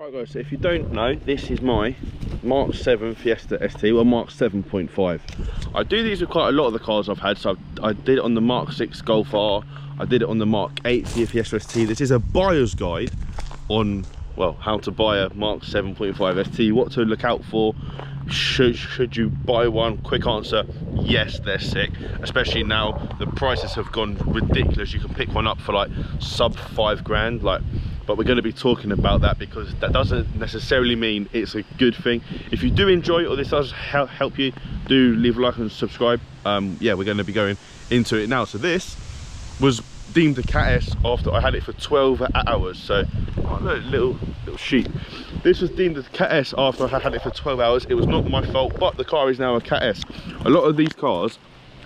Right guys, so if you don't know, this is my Mark 7 Fiesta ST, or Mark 7.5. I do these with quite a lot of the cars I've had, so I did it on the Mark 6 Golf R, I did it on the Mark 8 Fiesta ST. This is a buyer's guide on, well, how to buy a Mark 7.5 ST, what to look out for, should you buy one. Quick answer, yes, they're sick, especially now the prices have gone ridiculous. You can pick one up for like sub 5 grand, like, but we're going to be talking about that because that doesn't necessarily mean it's a good thing. If you do enjoy it or this does help you, do leave a like and subscribe. Yeah, we're going to be going into it now. So this was deemed a Cat S after I had it for 12 hours. So oh, look, little sheep. This was deemed a Cat S after I had it for 12 hours. It was not my fault, but the car is now a Cat S. A lot of these cars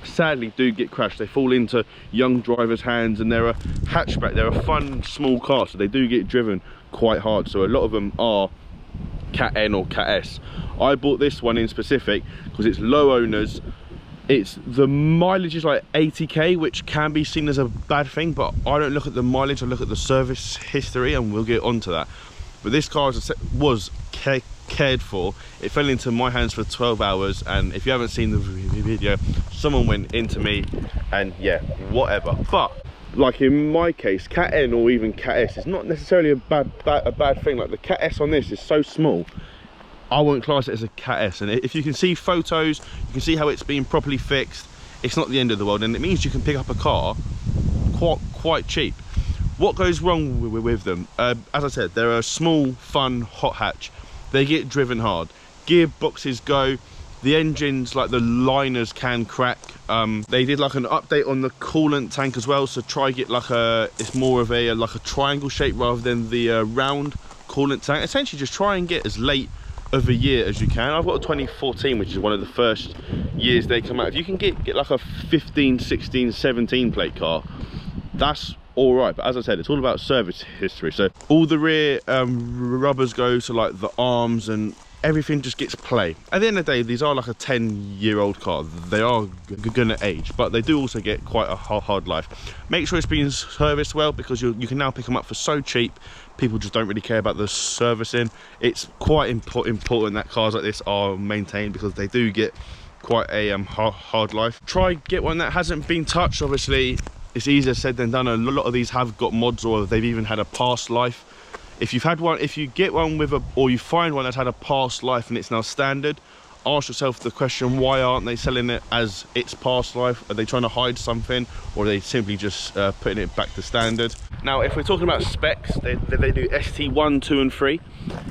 sadly do get crashed. They fall into young drivers' hands, and they're a hatchback, they're a fun small car, so they do get driven quite hard. So a lot of them are Cat N or Cat S. I bought this one in specific because it's low owners. It's the mileage is like 80k, which can be seen as a bad thing, but I don't look at the mileage, I look at the service history, and we'll get onto that. But this car was cared for. It fell into my hands for 12 hours, and if you haven't seen the video, someone went into me, and yeah, whatever. But like in my case, Cat N or even Cat S is not necessarily a bad thing. Like the Cat S on this is so small, I won't class it as a Cat S. And if you can see photos, you can see how it's been properly fixed. It's not the end of the world, and it means you can pick up a car quite cheap. What goes wrong with them? As I said, they're a small, fun, hot hatch. They get driven hard. Gearboxes go. The engines, like the liners, can crack. They did like an update on the coolant tank as well. So try get like it's more of a like a triangle shape rather than the round coolant tank. Essentially, just try and get as late of a year as you can. I've got a 2014, which is one of the first years they come out. If you can get like a 15, 16, 17 plate car, that's all right. But as I said, it's all about service history. So all the rear rubbers go to like the arms, and everything just gets play. At the end of the day, these are like a 10-year-old car. They are gonna age, but they do also get quite a hard life. Make sure it's being serviced well, because you can now pick them up for so cheap. People just don't really care about the servicing. It's quite important that cars like this are maintained, because they do get quite a hard life. Try get one that hasn't been touched. Obviously, it's easier said than done. A lot of these have got mods, or they've even had a past life. If you've had one, if you get one with a, or you find one that's had a past life and it's now standard, ask yourself the question, why aren't they selling it as its past life? Are they trying to hide something, or are they simply just putting it back to standard? Now, if we're talking about specs, they do ST1, 2 and 3.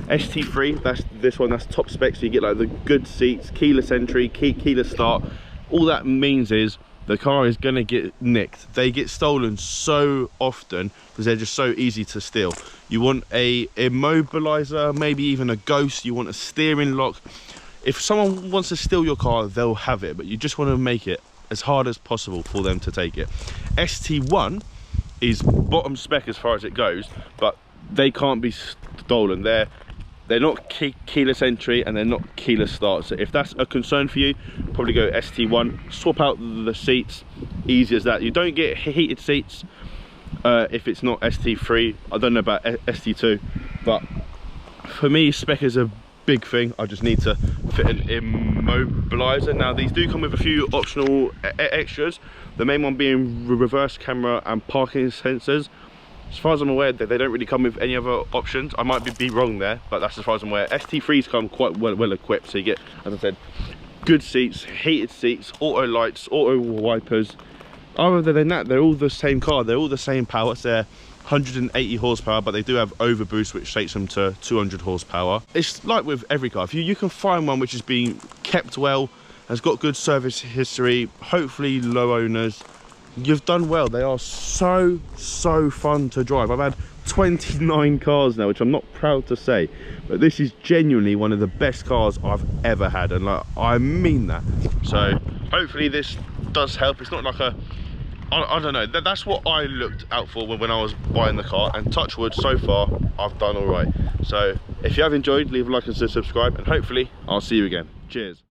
ST3, that's this one, that's top specs. So you get like the good seats, keyless entry, keyless start. All that means is the car is going to get nicked. They get stolen so often because they're just so easy to steal. You want a immobilizer, maybe even a ghost. You want a steering lock. If someone wants to steal your car, they'll have it, but you just want to make it as hard as possible for them to take it. ST1 is bottom spec as far as it goes, but they can't be stolen. They're not keyless entry, and they're not keyless start. So if that's a concern for you, probably go ST1. Swap out the seats, easy as that. You don't get heated seats if it's not ST3. I don't know about ST2, but for me, spec is a big thing. I just need to fit an immobilizer. Now, these do come with a few optional extras. The main one being reverse camera and parking sensors. As far as I'm aware, they don't really come with any other options. I might be wrong there, but that's as far as I'm aware. ST3s come quite well equipped, so you get, as I said, good seats, heated seats, auto lights, auto wipers. Other than that, they're all the same car. They're all the same power. So they're 180 horsepower, but they do have overboost, which takes them to 200 horsepower. It's like with every car. If you can find one which is being kept well, has got good service history, hopefully low owners, you've done well. They are so fun to drive. I've had 29 cars now, which I'm not proud to say, but this is genuinely one of the best cars I've ever had, and like, I mean that. So hopefully this does help. It's not like a, I don't know, that's what I looked out for when I was buying the car, and touch wood, so far I've done all right. So if you have enjoyed, leave a like and subscribe, and hopefully I'll see you again. Cheers.